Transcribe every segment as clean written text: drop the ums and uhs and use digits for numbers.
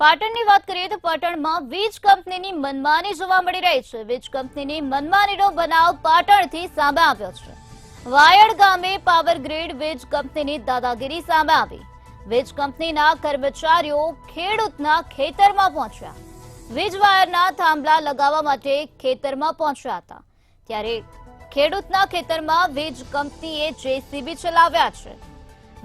પાટણની વાત કરીએ તો પાટણમાં વીજ કંપનીની મનમાની જોવા મળી રહી છે। વીજ કંપનીની મનમાનીનો બનાવ પાટણથી સામે આવ્યો છે। વાયડ ગામે પાવર ગ્રીડ વીજ કંપનીની દાદાગીરી સામે આવી। વીજ કંપનીના કર્મચારીઓ ખેડૂતના ખેતરમાં પહોંચ્યા। વીજ વાયરના થાંભલા લગાવવા માટે ખેતરમાં પહોંચ્યા હતા, ત્યારે ખેડૂતના ખેતરમાં વીજ કંપનીએ જેસીબી ચલાવ્યા છે।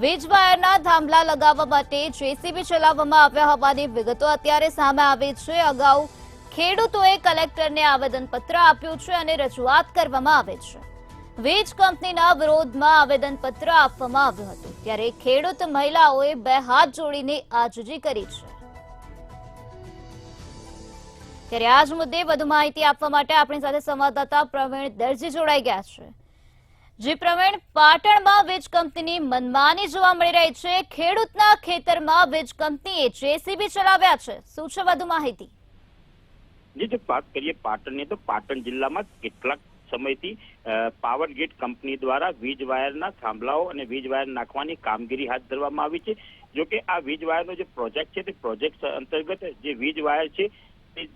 વીજ વાયરના થાંભલા લગાવવા માટે જેસીબી ચલાવવામાં આવ્યા હોવાની વિગતો અત્યારે સામે આવી છે। અગાઉ ખેડૂતોએ કલેક્ટરને આવેદનપત્ર આપ્યું છે અને રજૂઆત કરવામાં આવે છે। વીજ કંપનીના વિરોધમાં આવેદનપત્ર આપવામાં આવ્યું હતું, ત્યારે ખેડૂત મહિલાઓએ બે હાથ જોડીને આરજી કરી છે। ત્યારે આ જ મુદ્દે વધુ માહિતી આપવા માટે આપણી સાથે સંવાદદાતા પ્રવીણ દરજી જોડાઈ ગયા છે। જી પ્રવીણ, પાટણમાં વીજ કંપનીની મનમાની જોવા મળી રહી છે। ખેડૂતના ખેતરમાં વીજ કંપનીએ જેસીબી ચલાવ્યા છે, શું છે વધુ માહિતી? જો વાત કરીએ પાટણની, તો પાટણ જિલ્લામાં કેટલાક સમયથી પાવર ગ્રીડ કંપની દ્વારા વીજ વાયરના થાંભલાઓ અને વીજ વાયર નાખવાની કામગીરી હાથ ધરવામાં આવી છે। જો કે આ વીજ વાયરનો જે પ્રોજેક્ટ છે તે પ્રોજેક્ટ અંતર્ગત જે વીજ વાયર છે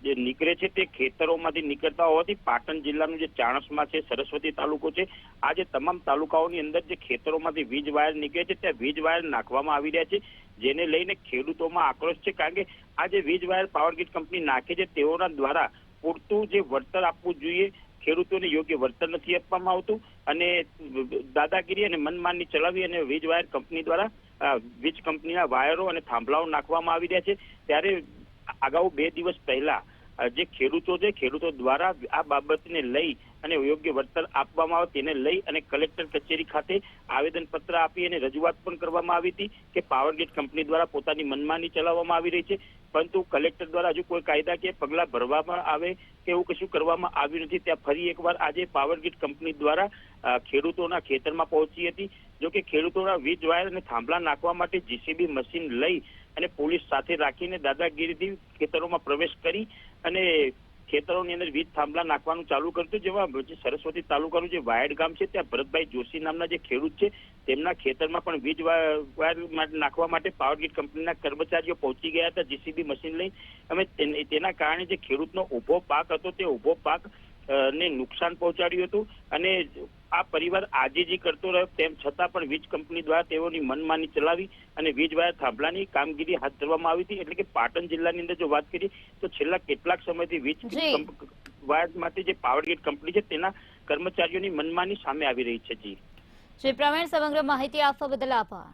જે નીકળે છે તે ખેતરોમાંથી નીકળતા હોવાથી પાટણ જિલ્લાનું જે ચાણસ્મા છે, સરસ્વતી તાલુકો છે, આ જે તમામ તાલુકાઓની અંદર જે ખેતરોમાંથી વીજ વાયર નીકળે છે ત્યાં વીજ વાયર નાખવામાં આવી રહ્યા છે, જેને લઈને ખેડૂતોમાં આક્રોશ છે। કારણ કે આ જે વીજ વાયર પાવર ગ્રીડ કંપની નાખે છે તેઓના દ્વારા પૂરતું જે વળતર આપવું જોઈએ, ખેડૂતોને યોગ્ય વળતર નથી આપવામાં આવતું અને દાદાગીરી અને મનમાની ચલાવી અને વીજ વાયર કંપની દ્વારા વીજ કંપનીના વાયરો અને થાંભલાઓ નાખવામાં આવી રહ્યા છે। ત્યારે અગાઉ 2 દિવસ પહેલા જે ખેડૂતો છે, ખેડૂતો દ્વારા આ બાબતને લઈ અને યોગ્ય વળતર આપવામાં આવે તેને લઈ અને કલેક્ટર કચેરી ખાતે આવેદનપત્ર આપી અને રજૂઆત પણ કરવામાં આવી હતી કે પાવર ગ્રીડ કંપની દ્વારા પોતાની મનમાની ચલાવવામાં આવી રહી છે, પરંતુ કલેક્ટર દ્વારા હજુ કોઈ કાયદાકીય પગલાં ભરવામાં આવે કે એવું કશું કરવામાં આવ્યું નથી। ત્યાં ફરી એકવાર આજે પાવર ગ્રીડ કંપની દ્વારા ખેડૂતોના ખેતરમાં પહોંચી હતી। જો કે ખેડૂતોના વીજ વાયર અને થાંભલા નાખવા માટે જેસીબી મશીન લઈ અને પોલીસ સાથે રાખીને દાદાગીરીથી ખેતરોમાં પ્રવેશ કરી અને ખેતરોની અંદર વીજ થાંભલા નાખવાનું ચાલુ કરતું। જેમાં સરસ્વતી તાલુકાનું જે વાયડ ગામ છે ત્યાં ભરતભાઈ જોશી નામના જે ખેડૂત છે તેમના ખેતરમાં પણ વીજ વાયર નાખવા માટે પાવર ગ્રીડ કંપનીના કર્મચારીઓ પહોંચી ગયા હતા જેસીબી મશીન લઈ। અમે તેના કારણે જે ખેડૂતનો ઉભો પાક હતો તે ઉભો પાક ને નુકસાન પહોંચાડ્યું હતું અને આ પરિવાર આજીજી કરતો રહ્યો, તેમ છતાં પણ વીજ કંપની દ્વારા તેઓની મનમાની ચલાવી અને વીજ વાયર થાંભલાની કામગીરી હાથ ધરવામાં આવી હતી। એટલે કે પાટણ જિલ્લાની અંદર જો વાત કરીએ તો છેલ્લા કેટલાક સમયથી વીજ વાયર માટે જે પાવર ગ્રીડ કંપની છે તેના કર્મચારીઓની મનમાની સામે આવી રહી છે। જી પ્રવીણ, સમગ્ર માહિતી આપવા બદલ આભાર।